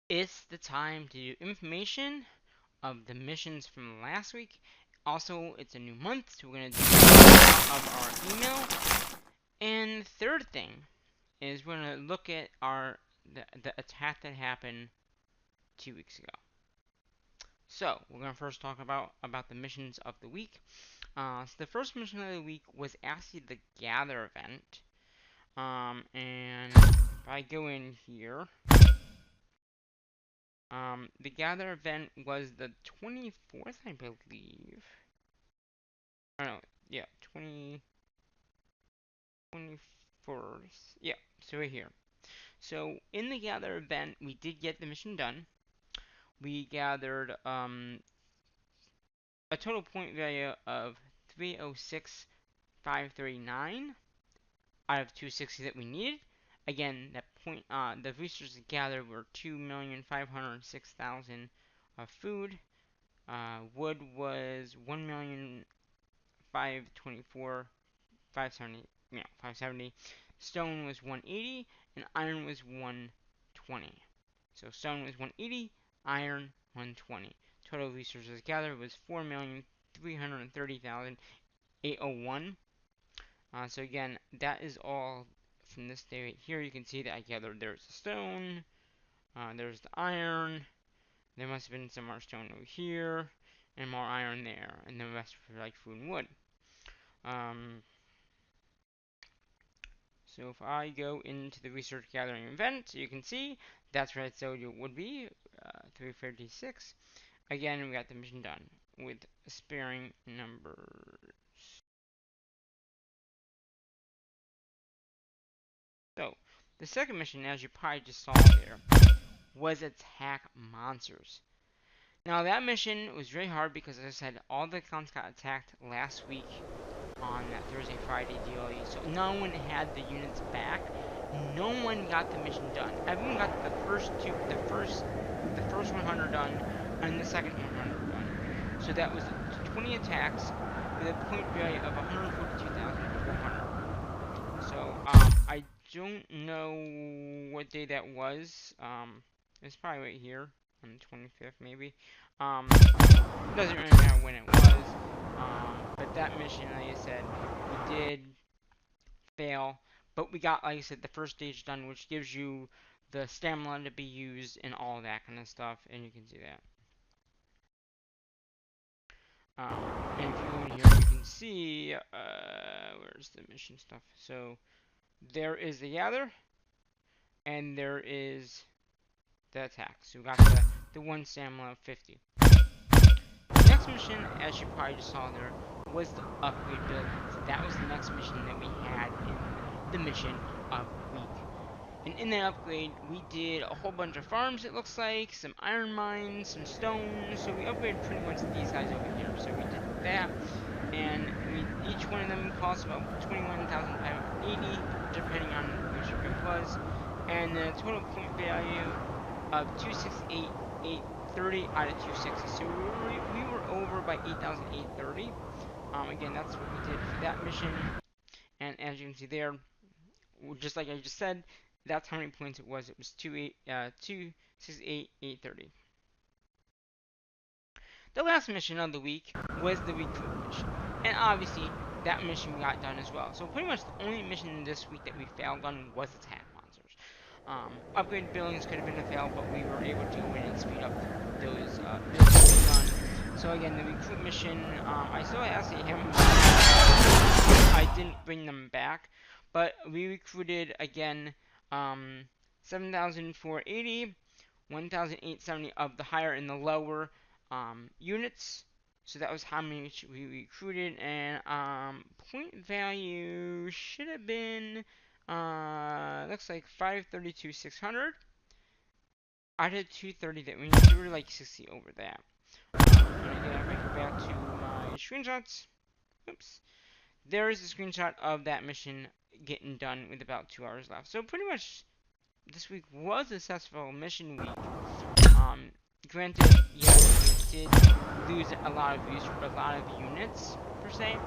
It's the time to do information of the missions from last week. Also, it's a new month, so we're going to do of our email. And the third thing is we're going to look at the attack that happened 2 weeks ago. So we're going to first talk about the missions of the week. So the first mission of the week was actually the Gather event. And if I go in here, the Gather event was the 24th, I believe. Oh no, yeah, 21st. Yeah, so right here. So in the Gather event, we did get the mission done. We gathered a total point value of 306,539 out of 260 that we needed. Again, the resources gathered were 2,506,000 of food. Wood was 1,524,570. 570. Stone was 180, and iron was 120. So stone was 180, iron 120. Total resources gathered was 4,330,801. So again, that is all from this day right here. You can see that I gathered there's the stone, there's the iron. There must have been some more stone over here, and more iron there, and the rest for like food and wood. Um, so if I go into the research gathering event, you can see that's where I told you it would be, 356. Again, we got the mission done with sparing numbers. So, the second mission, as you probably just saw there, was attack monsters. Now, that mission was very hard because, as I said, all the accounts got attacked last week on that Thursday, Friday DLE. So no one had the units back. No one got the mission done. Everyone got the first 100 done, and the second 100 done. So that was 20 attacks with a point value of 142,400. So I don't know what day that was. It's probably right here on the 25th, maybe. Doesn't really matter when it was. But that mission, like I said, we did fail, but we got, like I said, the first stage done, which gives you the stamina to be used and all that kind of stuff, and you can see that. And if you go in here, you can see, where's the mission stuff? So, there is the gather, and there is the attack. So we got the one stamina of 50. The next mission, as you probably just saw there, was the upgrade buildings. That was the next mission that we had in the mission of the week. And in that upgrade, we did a whole bunch of farms, it looks like, some iron mines, some stone. So we upgraded pretty much these guys over here. So we did that, and each one of them cost about 21,580, depending on which it was. And the total point value of 268,830 out of 260. So we were over by 8,830. Again, that's what we did for that mission. And as you can see there, just like I just said, that's how many points it was. It was 268,830. The last mission of the week was the recruit mission. And obviously, that mission we got done as well. So pretty much the only mission this week that we failed on was attack monsters. Upgrade buildings could have been a fail, but we were able to go in and speed up those buildings done. So again, the recruit mission, I still actually haven't. I didn't bring them back, but we recruited again 7,480, 1,870 of the higher and the lower units. So that was how many we recruited, and point value should have been looks like 532,600 out of 230 that we need. So we're like 60 over that. And again, if I go back to my screenshots, oops, there is a screenshot of that mission getting done with about 2 hours left. So pretty much this week was a successful mission week. Granted, yes, we did lose a lot of units per se. In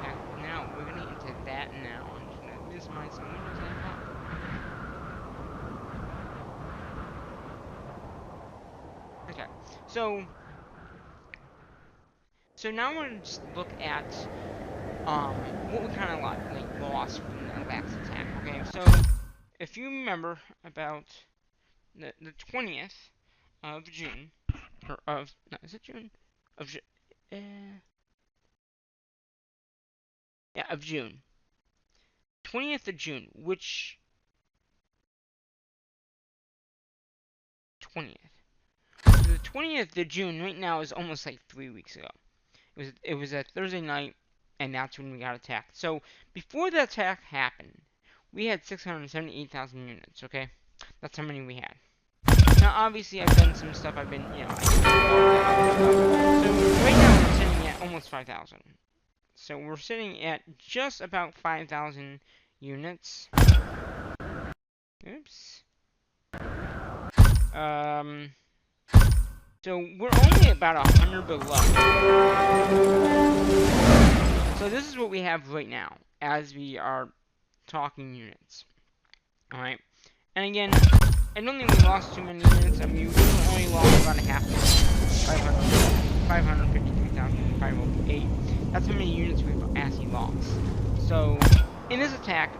fact, now we're gonna get into that now. I'm just gonna miss my some windows I Okay. So now we're gonna just look at what we kind of lost from the last attack. Okay. So if you remember about the 20th of June, or of no, is it June? Of yeah, of June. 20th of June, which 20th. So the 20th of June right now is almost like 3 weeks ago. It was a Thursday night, and that's when we got attacked. So before the attack happened, we had 678,000 units. Okay, that's how many we had. Now obviously I've done some stuff. I've been So right now we're sitting at almost 5,000. So we're sitting at just about 5,000 units. Oops. Um. So we're only about 100 below. So this is what we have right now as we are talking units. Alright. And again, I don't think we lost too many units. I mean, we only lost about a half. 553,508. That's how many units we've actually lost. So, in this attack,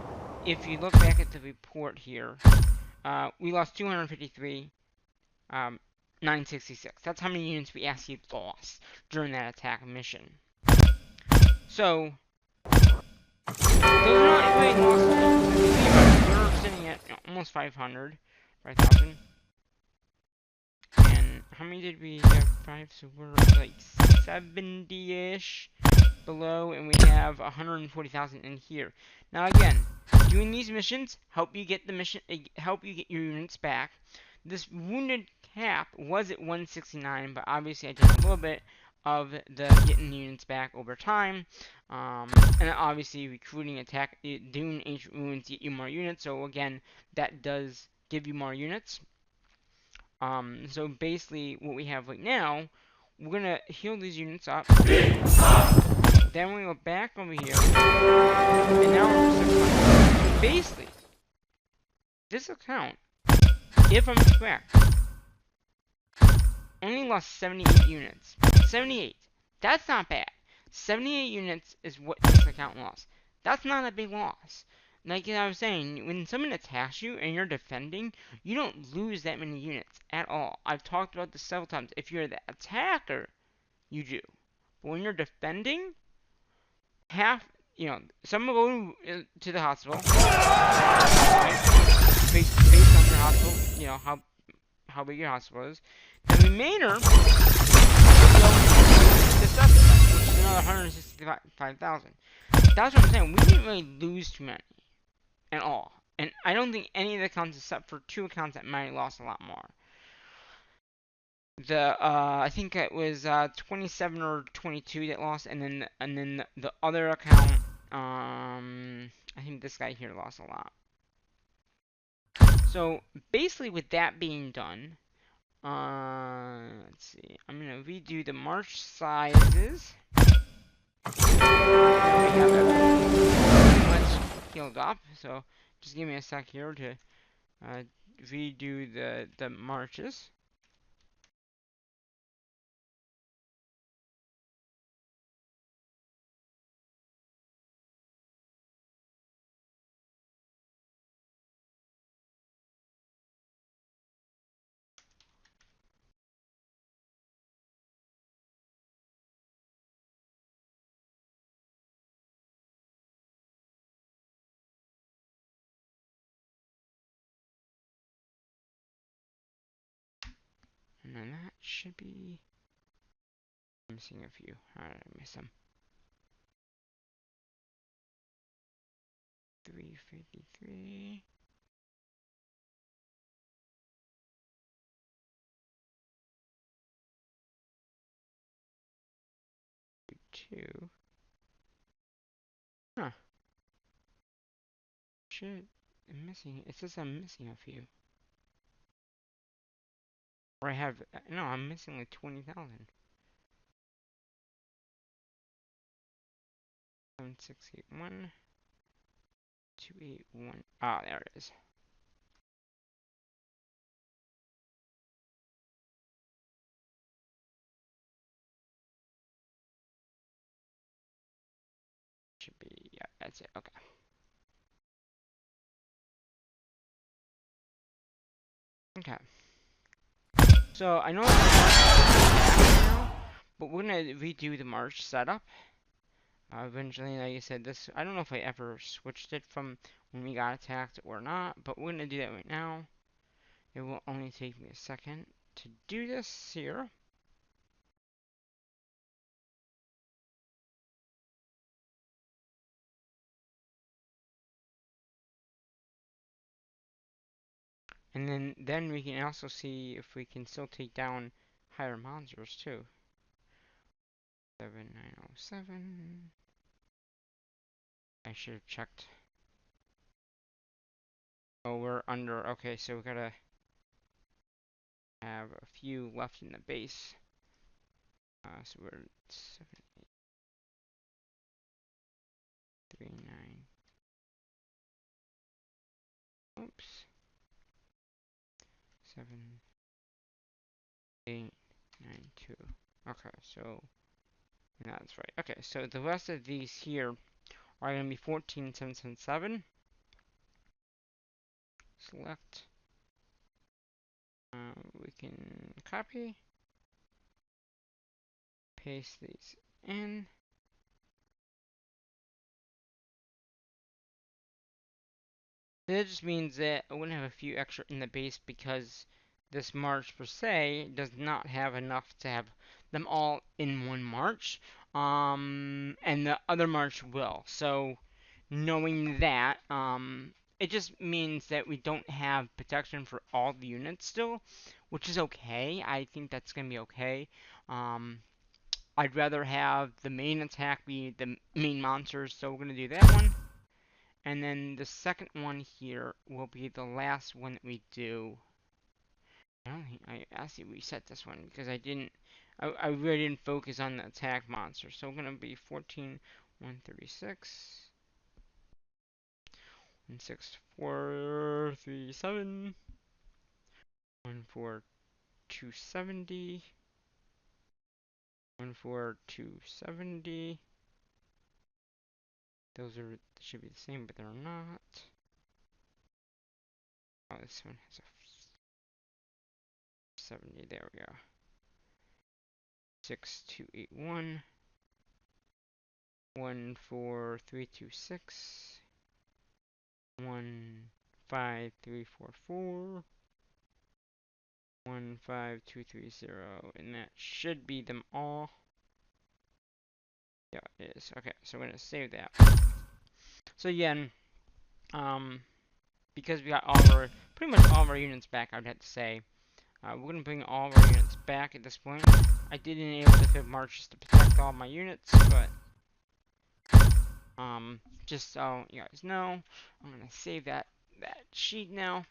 if you look back at the report here, we lost 253, 966. That's how many units we actually lost during that attack mission. So, those are not great losses though. We're sitting at almost 500, 5,000. And how many did we have? 5, so we're like 70-ish below, and we have 140,000 in here. Now again, doing these missions help you get your units back. This wounded cap was at 169, but obviously I did a little bit of the getting units back over time. And obviously recruiting attack, doing ancient ruins get you more units. So again, that does give you more units. So basically what we have right now, we're gonna heal these units up. Then we go back over here, and now we're 600. So basically, this account, if I'm correct, only lost 78 units. 78. That's not bad. 78 units is what this account lost. That's not a big loss. Like I was saying, when someone attacks you and you're defending, you don't lose that many units at all. I've talked about this several times. If you're the attacker, you do. But when you're defending, some will go to the hospital, right? Based on your hospital, how big your hospital is. The remainder will go to suspect, which is another 165,000. That's what I'm saying. We didn't really lose too many at all. And I don't think any of the accounts, except for 2 accounts that might have lost a lot more. I think it was 27 or 22 that lost, and then the other account, I think this guy here lost a lot. So basically, with that being done, let's see. I'm gonna redo the march sizes. Now we have everything pretty much healed up. So just give me a sec here to redo the marches. And then that should be. I'm missing a few. How did I miss them? 353. 2. Huh. Shit. I'm missing. It says I'm missing a few. Or I have. No, I'm missing like 20,000. 7681. 281. Ah, there it is. should be, yeah, that's it. Okay. Okay. So I know it's now, but we're gonna redo the March setup. Eventually, like I said, this I don't know if I ever switched it from when we got attacked or not, but we're gonna do that right now. It will only take me a second to do this here. And then we can also see if we can still take down higher monsters too. 7907. I should have checked. Oh, we're under. Okay, so we gotta have a few left in the base. So we're 739. Oops. 7892. Okay, so that's right. Okay, so the rest of these here are gonna be 14777. Select. We can copy, paste these in. That just means that I want to have a few extra in the base because this march per se does not have enough to have them all in one march. And the other march will. So knowing that, it just means that we don't have protection for all the units still, which is okay. I think that's gonna be okay. Um, I'd rather have the main attack be the main monsters, so we're gonna do that one. And then the second one here will be the last one that we do. I don't think I actually reset this one because I really didn't focus on the attack monster. So we're gonna be 14, 136, 16437, 14270, 14270. Those should be the same, but they're not. Oh, this one has a 70. There we go. 6281, 14326, 15344, 15230, and that should be them all. Yeah, it is. Okay, so we're gonna save that. So again, um, because we got pretty much all of our units back, I would have to say, we're gonna bring all of our units back at this point. I did enable the 5th March to protect all my units, but just so you guys know, I'm gonna save that sheet now.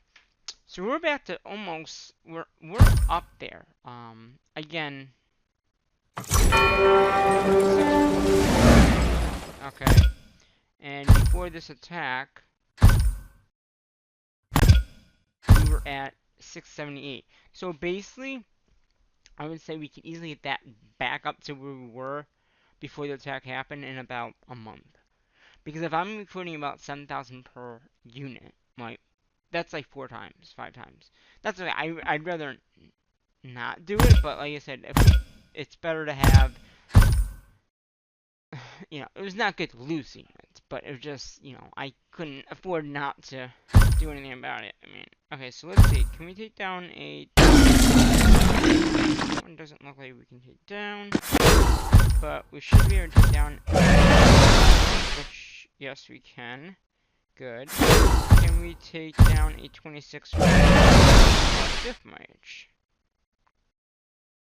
So we're back to almost we're up there. Again. Okay. And before this attack, we were at 678. So basically, I would say we could easily get that back up to where we were before the attack happened in about a month. Because if I'm recruiting about 7,000 per unit, like that's like 4 times, 5 times. That's okay. I'd rather not do it, but like I said, it's better to have. It was not good to lose units, but it was just, I couldn't afford not to do anything about it. I mean, okay, so let's see. Can we take down a... One doesn't look like we can take down, but we should be able to take down... Which, yes, we can. Good. Can we take down a 26 fifth march?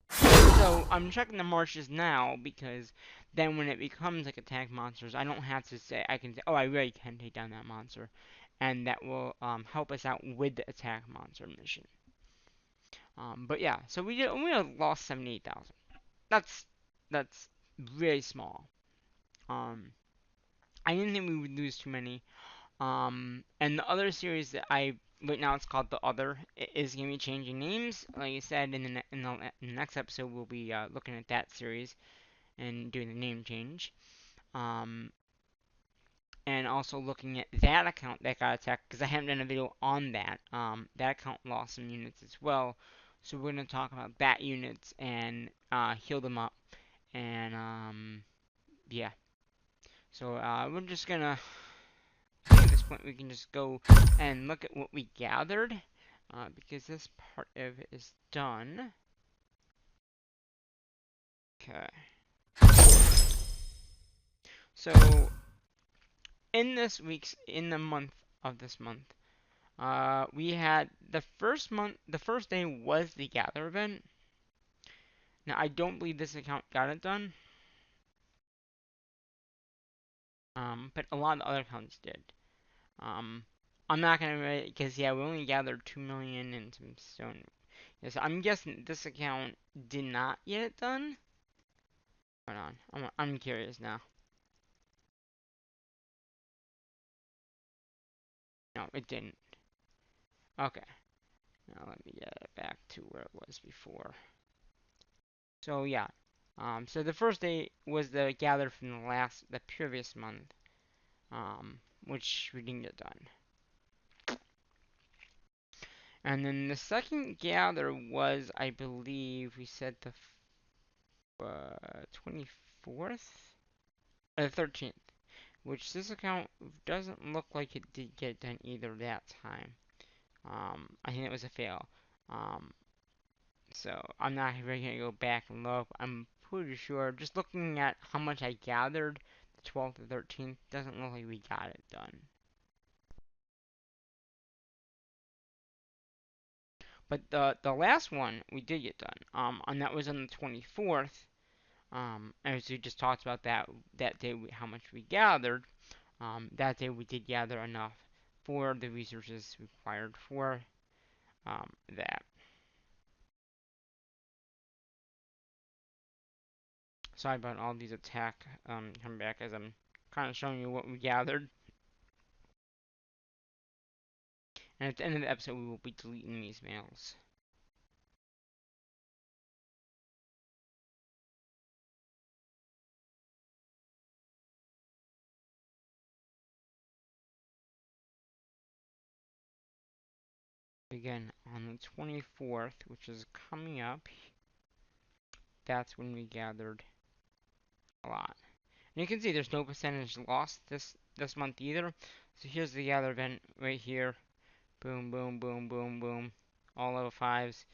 So I'm checking the marches now because then when it becomes like attack monsters, I don't have to say I can say, oh, I really can take down that monster, and that will help us out with the attack monster mission. But yeah, so we lost 78,000. That's really small. I didn't think we would lose too many. And the other series that right now it's called The Other. It is going to be changing names. Like I said, in the next episode, we'll be looking at that series and doing the name change. Um, and also looking at that account that got attacked, because I haven't done a video on that. That account lost some units as well, so we're going to talk about that units and heal them up, and yeah. So we're just gonna, I think at this point we can just go and look at what we gathered, because this part of it is done. Okay. So in the month of this month, we had the first day was the gather event. Now I don't believe this account got it done, but a lot of the other accounts did. Um, I'm not gonna read it because yeah, we only gathered 2 million and some stone. Yes, I'm guessing this account did not get it done. Hold on, I'm curious now. No, it didn't. Okay, now let me get it back to where it was before. So yeah, so the first day was the gather from the previous month, which we didn't get done. And then the second gather was, I believe, we said the 24th? The 13th, which this account doesn't look like it did get done either that time. I think it was a fail. Um, so I'm not really gonna go back and look. I'm pretty sure, just looking at how much I gathered, the 12th and 13th, doesn't look like we got it done. But the last one we did get done. And that was on the 24th. As we just talked about that day, how much we gathered. That day we did gather enough for the resources required for that. Sorry about all these attack coming back as I'm kind of showing you what we gathered. And at the end of the episode, we will be deleting these mails. Again, on the 24th, which is coming up, that's when we gathered a lot. And you can see there's no percentage lost this month either. So here's the gather event right here. Boom, boom, boom, boom, boom. All level 5s.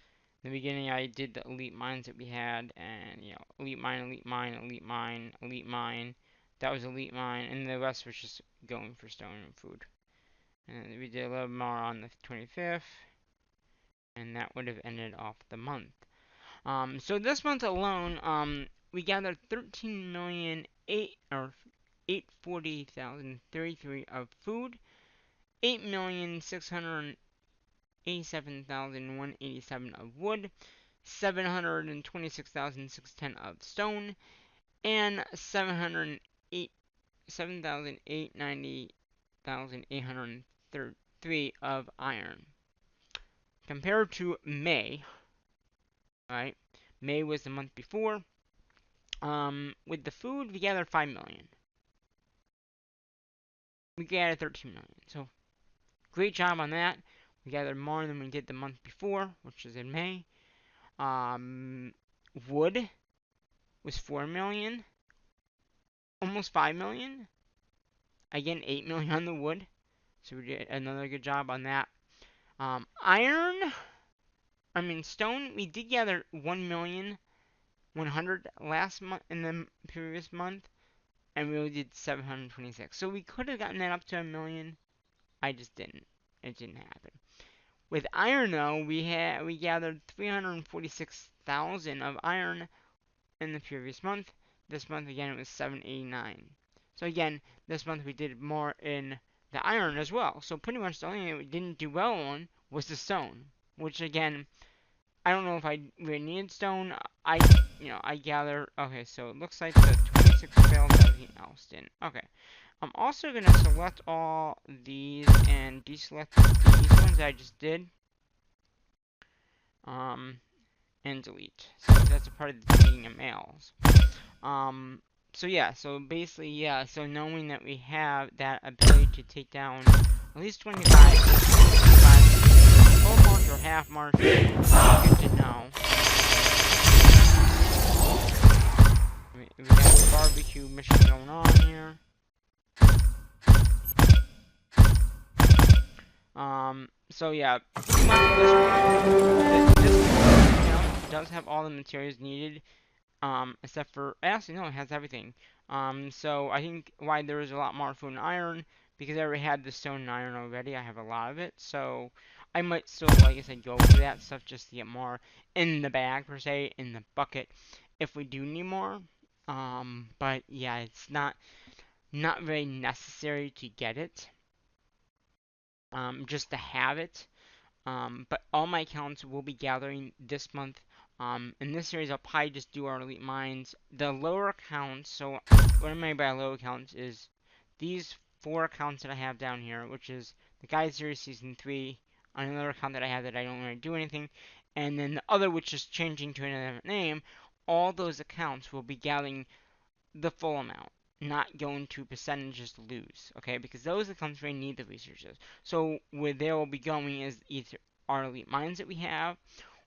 In the beginning, I did the elite mines that we had, and you know, elite mine, elite mine, elite mine, elite mine. That was elite mine, and the rest was just going for stone and food. And we did a little more on the 25th, and that would have ended off the month. So this month alone, we gathered 13,840,033 of food, 8,687,187 of wood, 726,610 of stone, and 7,890,803 of iron. Compared to May, right? May was the month before. With the food, we gathered 5 million. We gathered 13 million. So, great job on that. We gathered more than we did the month before, which is in May. Wood was 4 million. Almost 5 million. Again, 8 million on the wood. So we did another good job on that. Stone, we did gather 1,100,000 last month in the previous month, and we only did 726. So we could have gotten that up to 1,000,000. I just didn't. It didn't happen. With iron though, we gathered 346,000 of iron in the previous month. This month again it was 789. So again, this month we did more in the iron as well. So pretty much the only thing we didn't do well on was the stone, which again, I don't know if I really needed stone. I gather. Okay, so it looks like the 26 failed, everything else didn't. Okay. I'm also going to select all these and deselect these ones that I just did. And delete. So that's a part of the deleting of mails. So yeah, so basically, yeah, so knowing that we have that ability to take down at least 25, 25, full march or half march, good to know. We got the barbecue mission going on here. So yeah, pretty much this one, this does have all the materials needed. Except for, actually, no, it has everything. So I think why there is a lot more food and iron, because I already had the stone and iron already. I have a lot of it, so I might still, like I said, go for that stuff just to get more in the bag, per se, in the bucket, if we do need more. But yeah, it's not very necessary to get it, just to have it. But all my accounts will be gathering this month. In this series, I'll probably just do our elite mines. The lower accounts, so what I mean by low accounts is these 4 accounts that I have down here, which is the Guide Series Season 3, another account that I have that I don't really do anything, and then the other, which is changing to another name. All those accounts will be gathering the full amount, not going to percentages to lose, okay? Because those accounts really need the resources. So where they will be going is either our elite mines that we have,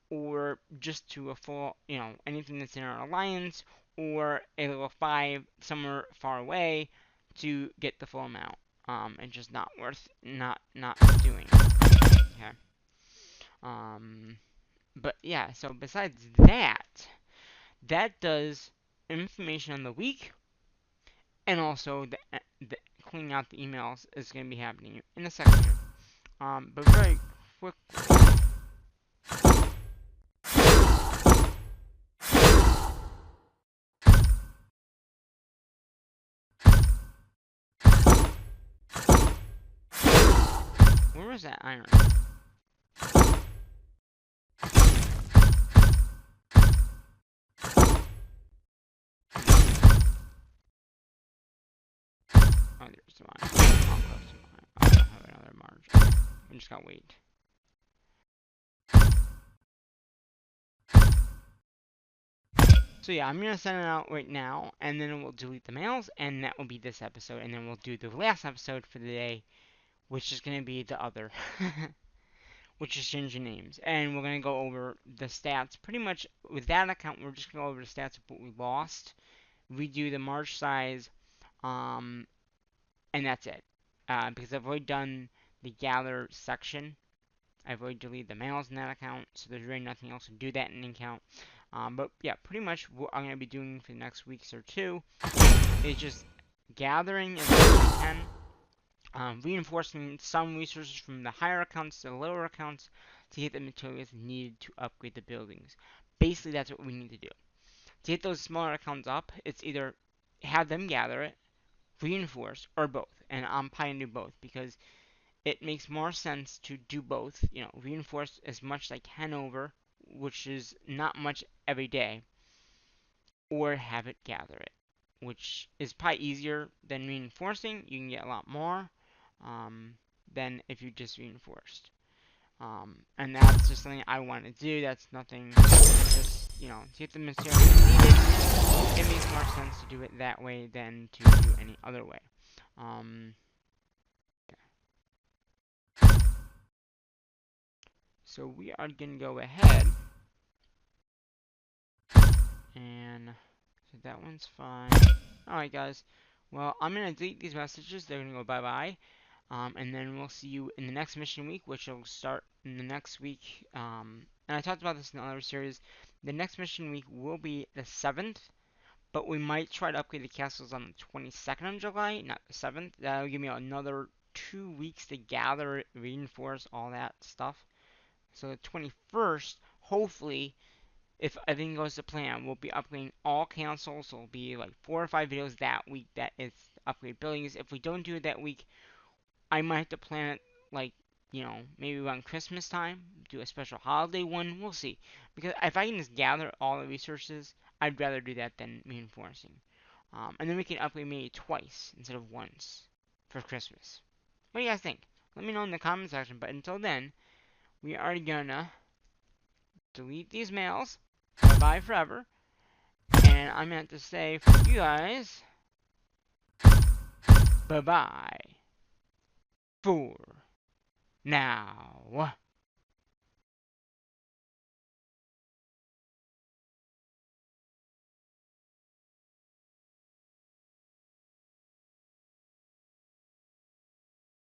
or just to a full, anything that's in our alliance, or a level 5 somewhere far away to get the full amount. And just not worth not doing. Okay. Um, but yeah. So besides that, that does information on the week, and also the cleaning out the emails is going to be happening in a second here. But very quick. Where was that iron? Oh, there's some iron. I'll grab some iron. I don't have another margin. I'm just gonna wait. So yeah, I'm gonna send it out right now, and then we'll delete the mails, and that will be this episode, and then we'll do the last episode for the day, which is gonna be the other, which is changing names, and we're gonna go over the stats. Pretty much with that account, we're just gonna go over the stats of what we lost, redo the march size, um, and that's it. Because I've already done the gather section. I've already deleted the mails in that account, so there's really nothing else to do that in the account. But yeah, pretty much what I'm going to be doing for the next weeks or two is just gathering as much as I can, reinforcing some resources from the higher accounts to the lower accounts to get the materials needed to upgrade the buildings. Basically, that's what we need to do. To get those smaller accounts up, it's either have them gather it, reinforce, or both. And I'm probably going to do both because it makes more sense to do both. Reinforce as much as I can over, which is not much every day, or have it gather it, which is probably easier than reinforcing. You can get a lot more um, than if you just reinforced. And that's just something I want to do. That's nothing, just, to get the material needed, it makes more sense to do it that way than to do it any other way. Um, so we are going to go ahead and so that one's fine. Alright, guys. Well, I'm going to delete these messages. They're going to go bye-bye. And then we'll see you in the next mission week, which will start in the next week. And I talked about this in another series. The next mission week will be the 7th, but we might try to upgrade the castles on the 22nd of July, not the 7th. That'll give me another 2 weeks to gather, reinforce, all that stuff. So the 21st, hopefully, if everything goes to plan, we'll be upgrading all consoles. So it'll be like 4 or 5 videos that week that is upgrade buildings. If we don't do it that week, I might have to plan it like, maybe around Christmas time, do a special holiday one. We'll see. Because if I can just gather all the resources, I'd rather do that than reinforcing. And then we can upgrade maybe twice instead of once for Christmas. What do you guys think? Let me know in the comment section. But until then, we are gonna delete these mails. Bye bye forever. And And I meant to say for you guys, bye bye for now.